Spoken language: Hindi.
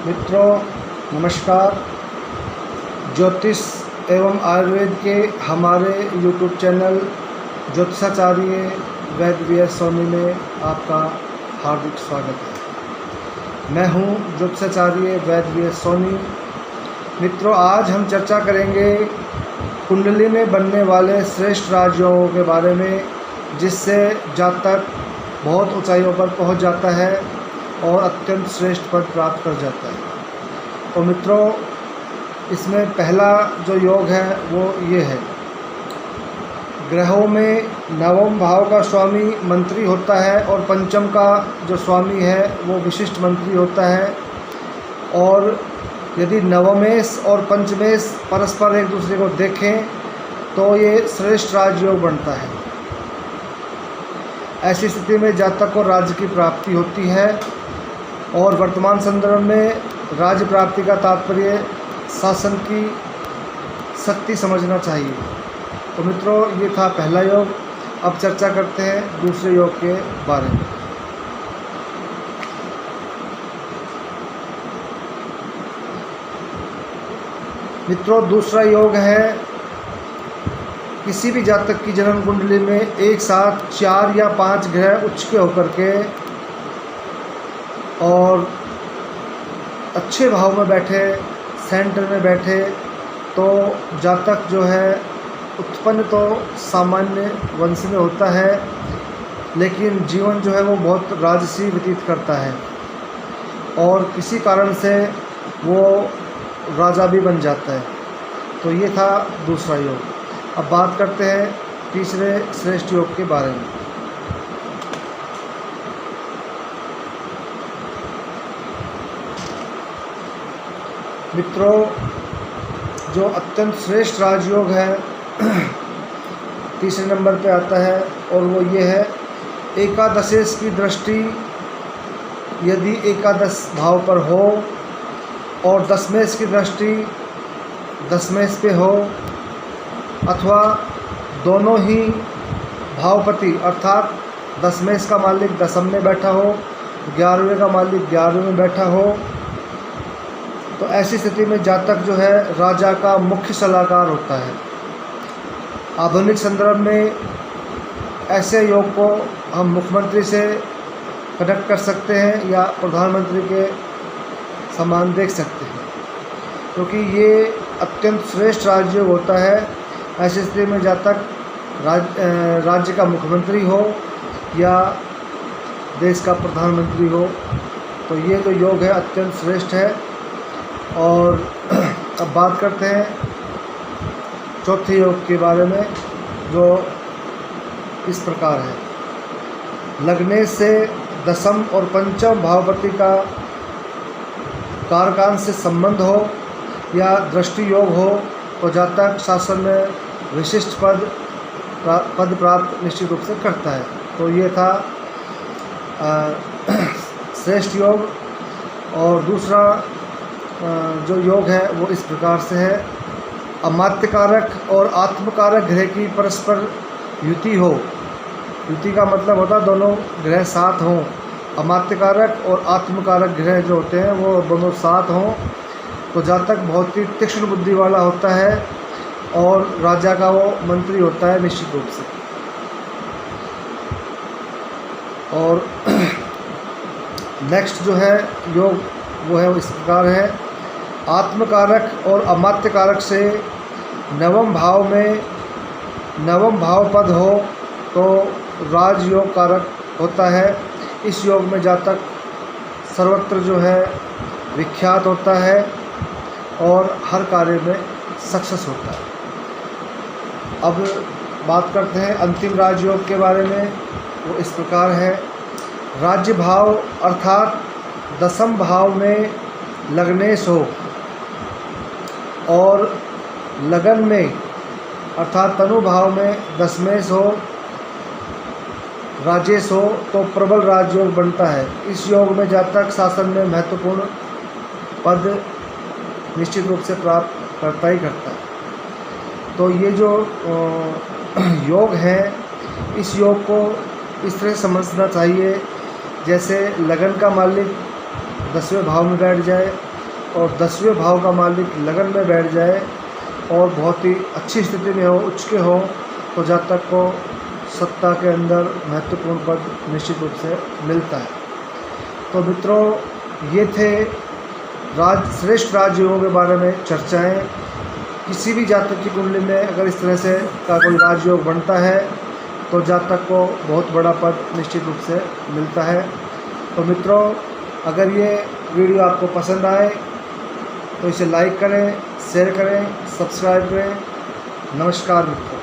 मित्रों नमस्कार। ज्योतिष एवं आयुर्वेद के हमारे YouTube चैनल ज्योतिषाचार्य वैद्य वी एस सोनी में आपका हार्दिक स्वागत है। मैं हूं ज्योतिषाचार्य वैद्य वी एस सोनी। मित्रों, आज हम चर्चा करेंगे कुंडली में बनने वाले श्रेष्ठ राजयोगों के बारे में, जिससे जातक बहुत ऊंचाइयों पर पहुंच जाता है और अत्यंत श्रेष्ठ पद प्राप्त कर जाता है। तो मित्रों, इसमें पहला जो योग है वो ये है। ग्रहों में नवम भाव का स्वामी मंत्री होता है और पंचम का जो स्वामी है वो विशिष्ट मंत्री होता है। और यदि नवमेश और पंचमेश परस्पर एक दूसरे को देखें तो ये श्रेष्ठ राजयोग बनता है। ऐसी स्थिति में जातक को राज्य की प्राप्ति होती है। और वर्तमान संदर्भ में राज्य प्राप्ति का तात्पर्य शासन की शक्ति समझना चाहिए। तो मित्रों, ये था पहला योग। अब चर्चा करते हैं दूसरे योग के बारे में। मित्रों, दूसरा योग है किसी भी जातक की जन्म कुंडली में एक साथ 4 या 5 ग्रह उच्च के होकर के और अच्छे भाव में बैठे, सेंटर में बैठे, तो जातक जो है उत्पन्न तो सामान्य वंश में होता है, लेकिन जीवन जो है वो बहुत राजसी व्यतीत करता है और किसी कारण से वो राजा भी बन जाता है। तो ये था दूसरा योग। अब बात करते हैं तीसरे श्रेष्ठ योग के बारे में। मित्रों, जो अत्यंत श्रेष्ठ राजयोग है तीसरे नंबर पे आता है और वो ये है एकादशेश की दृष्टि यदि एकादश भाव पर हो और दशमेश की दृष्टि दशमेश पे हो, अथवा दोनों ही भावपति अर्थात दशमेश का मालिक दशम में बैठा हो, 11वें का मालिक 11वें में बैठा हो, तो ऐसी स्थिति में जातक जो है राजा का मुख्य सलाहकार होता है। आधुनिक संदर्भ में ऐसे योग को हम मुख्यमंत्री से कनेक्ट कर सकते हैं या प्रधानमंत्री के समान देख सकते हैं, क्योंकि ये अत्यंत श्रेष्ठ राजयोग होता है। ऐसी स्थिति में जातक राज्य का मुख्यमंत्री हो या देश का प्रधानमंत्री हो, तो ये जो योग है अत्यंत श्रेष्ठ है। और अब बात करते हैं चौथे योग के बारे में, जो इस प्रकार है। लगने से दशम और पंचम भावपति का कारकान से संबंध हो या दृष्टि योग हो, तो जातक शासन में विशिष्ट पद प्राप्त निश्चित रूप से करता है। तो ये था श्रेष्ठ योग। और दूसरा जो योग है वो इस प्रकार से है। अमात्य कारक और आत्मकारक ग्रह की परस्पर युति हो। युति का मतलब होता है दोनों ग्रह साथ हों। अमात्य कारक और आत्मकारक ग्रह जो होते हैं वो दोनों साथ हों, तो जातक बहुत ही तीक्ष्ण बुद्धि वाला होता है और राजा का वो मंत्री होता है निश्चित रूप से। और नेक्स्ट जो है योग वो है इस प्रकार है। आत्मकारक और अमात्य कारक से नवम भाव में नवम भाव पद हो तो राजयोग कारक होता है। इस योग में जातक सर्वत्र जो है विख्यात होता है और हर कार्य में सक्सेस होता है। अब बात करते हैं अंतिम राजयोग के बारे में। वो इस प्रकार है। राज्य भाव अर्थात दशम भाव में लग्नेश हो और लगन में अर्थात तनु भाव में दशमेश हो, राजेश हो, तो प्रबल राजयोग बनता है। इस योग में जातक शासन में महत्वपूर्ण पद निश्चित रूप से प्राप्त करता ही करता है। तो ये जो योग है, इस योग को इस तरह समझना चाहिए जैसे लगन का मालिक 10वें भाव में बैठ जाए और 10वें भाव का मालिक लगन में बैठ जाए और बहुत ही अच्छी स्थिति में हो, उच्च के हो, तो जातक को सत्ता के अंदर महत्वपूर्ण पद निश्चित रूप से मिलता है। तो मित्रों, ये थे श्रेष्ठ राजयोगों के बारे में चर्चाएं। किसी भी जातक की कुंडली में अगर इस तरह से का कोई राजयोग बनता है तो जातक को बहुत बड़ा पद निश्चित रूप से मिलता है। तो मित्रों, अगर ये वीडियो आपको पसंद आए तो इसे लाइक करें, शेयर करें, सब्सक्राइब करें। नमस्कार मित्रों।